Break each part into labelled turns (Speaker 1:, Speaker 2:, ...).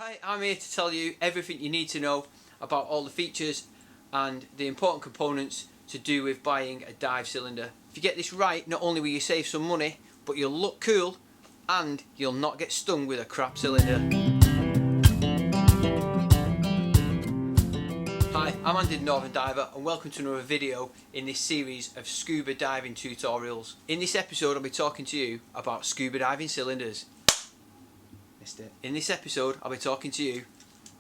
Speaker 1: Hi, I'm here to tell you everything you need to know about all the features and the important components to do with buying a dive cylinder. If you get this right, not only will you save some money, but you'll look cool and you'll not get stung with a crap cylinder. Hi, I'm Andy the Northern Diver and welcome to another video in this series of scuba diving tutorials. In this episode I'll be talking to you about scuba diving cylinders. Missed it. In this episode I'll be talking to you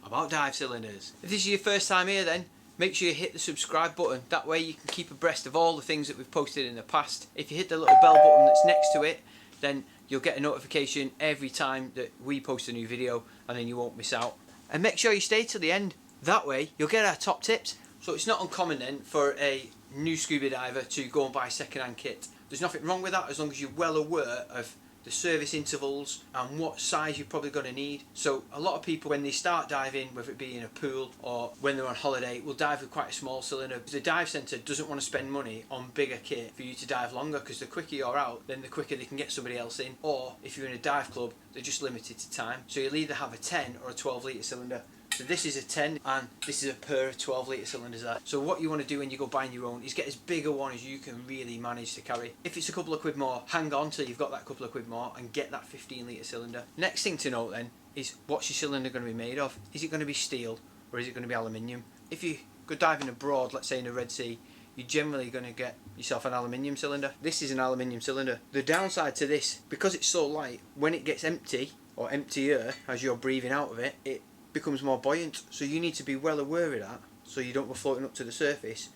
Speaker 1: about dive cylinders. If this is your first time here, then make sure you hit the subscribe button. That way you can keep abreast of all the things that we've posted in the past. If you hit the little bell button that's next to it, then you'll get a notification every time that we post a new video and then you won't miss out. And make sure you stay till the end. That way you'll get our top tips. So it's not uncommon then for a new scuba diver to go and buy second-hand kit. There's nothing wrong with that as long as you're well aware of the service intervals and what size you're probably going to need. So a lot of people, when they start diving, whether it be in a pool or when they're on holiday, will dive with quite a small cylinder. The dive centre doesn't want to spend money on bigger kit for you to dive longer, because the quicker you're out, then the quicker they can get somebody else in. Or if you're in a dive club, they're just limited to time. So you'll either have a 10 or a 12 litre cylinder. So this is a 10 and this is a pair of 12 litre cylinders there. So what you want to do when you go buying your own is get as big a one as you can really manage to carry. If it's a couple of quid more, hang on till you've got that couple of quid more and get that 15 litre cylinder. Next thing to note then is, what's your cylinder going to be made of? Is it going to be steel or is it going to be aluminium? If you go diving abroad, let's say in the Red Sea, you're generally going to get yourself an aluminium cylinder. This is an aluminium cylinder. The downside to this, because it's so light, when it gets empty or emptier as you're breathing out of it, it becomes more buoyant, so you need to be well aware of that so you don't go floating up to the surface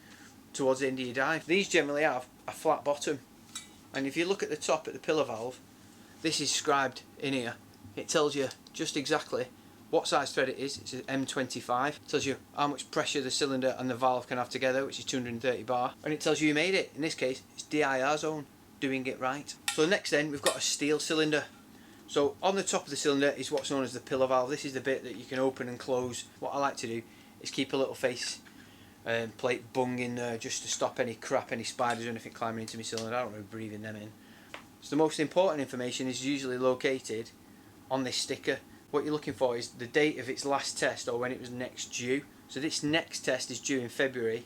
Speaker 1: towards the end of your dive. These generally have a flat bottom, and if you look at the top at the pillar valve, this is scribed in here. It tells you just exactly what size thread it is. It's an M25. It tells you how much pressure the cylinder and the valve can have together, which is 230 bar, and it tells you made it. In this case it's DIR zone, doing it right. So next then we've got a steel cylinder. So on the top of the cylinder is what's known as the pillar valve. This is the bit that you can open and close. What I like to do is keep a little face plate bung in there just to stop any crap, any spiders or anything climbing into my cylinder. I don't want to be breathing them in. So the most important information is usually located on this sticker. What you're looking for is the date of its last test or when it was next due. So this next test is due in February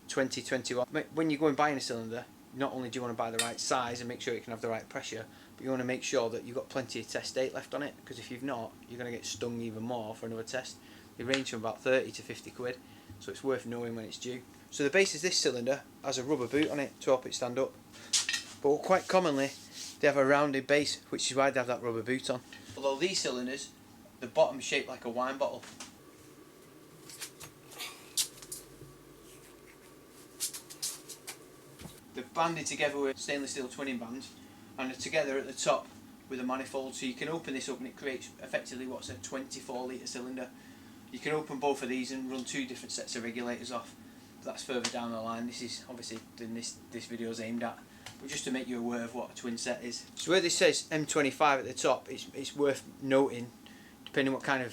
Speaker 1: 2021. When you're going buying a cylinder, not only do you want to buy the right size and make sure it can have the right pressure, but you want to make sure that you've got plenty of test date left on it, because if you've not, you're going to get stung even more for another test. They range from about 30 to 50 quid, so it's worth knowing when it's due. So the base of this cylinder has a rubber boot on it to help it stand up, but quite commonly they have a rounded base, which is why they have that rubber boot on. Although these cylinders, the bottom is shaped like a wine bottle. They're banded together with stainless steel twinning bands, and they're together at the top with a manifold, so you can open this up and it creates effectively what's a 24 litre cylinder. You can open both of these and run two different sets of regulators off. That's further down the line. This is obviously this video is aimed at, but just to make you aware of what a twin set is. So where this says M25 at the top, it's worth noting, depending on what kind of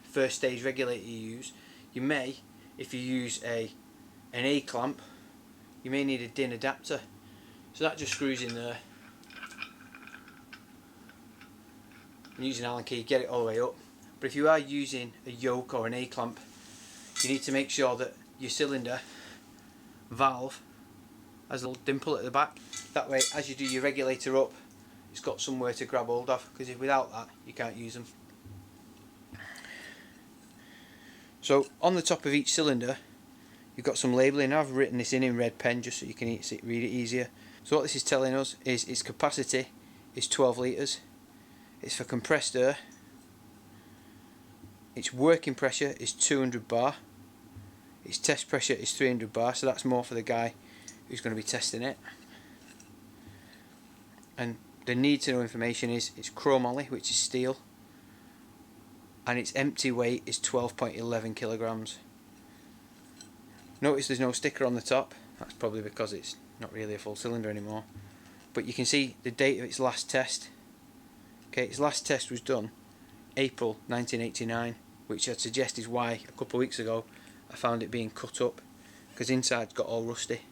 Speaker 1: first stage regulator you use, you may, if you use an A clamp, you may need a DIN adapter. So that just screws in there. And using Allen key, get it all the way up. But if you are using a yoke or an A clamp, you need to make sure that your cylinder valve has a little dimple at the back. That way, as you do your regulator up, it's got somewhere to grab hold of, because without that you can't use them. So on the top of each cylinder you've got some labelling. I've written this in red pen just so you can read it easier. So what this is telling us is its capacity is 12 litres. It's for compressed air. Its working pressure is 200 bar. Its test pressure is 300 bar, so that's more for the guy who's going to be testing it. And the need to know information is its chromoly, which is steel, and its empty weight is 12.11 kilograms. Notice there's no sticker on the top. That's probably because it's not really a full cylinder anymore. But you can see the date of its last test. Okay, its last test was done April 1989, which I'd suggest is why a couple of weeks ago I found it being cut up, because inside's got all rusty.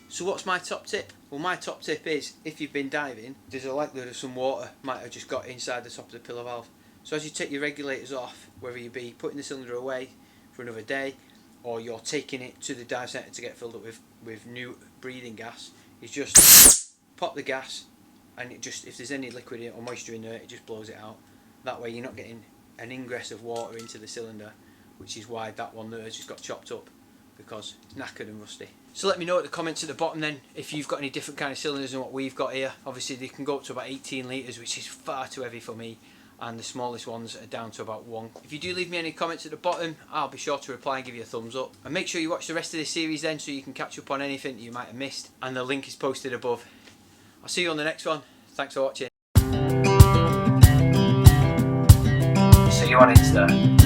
Speaker 1: So what's my top tip? Well, my top tip is, if you've been diving, there's a likelihood of some water might have just got inside the top of the pillar valve. So as you take your regulators off, whether you be putting the cylinder away for another day or you're taking it to the dive centre to get filled up with new breathing gas, is just pop the gas, and it just, if there's any liquid in it or moisture in there, it just blows it out. That way you're not getting an ingress of water into the cylinder, which is why that one there has just got chopped up, because it's knackered and rusty. So let me know in the comments at the bottom then if you've got any different kind of cylinders than what we've got here. Obviously they can go up to about 18 litres, which is far too heavy for me, and the smallest ones are down to about 1. If you do leave me any comments at the bottom, I'll be sure to reply and give you a thumbs up. And make sure you watch the rest of this series then, so you can catch up on anything that you might have missed, and the link is posted above. I'll see you on the next one. Thanks for watching. See you on Insta.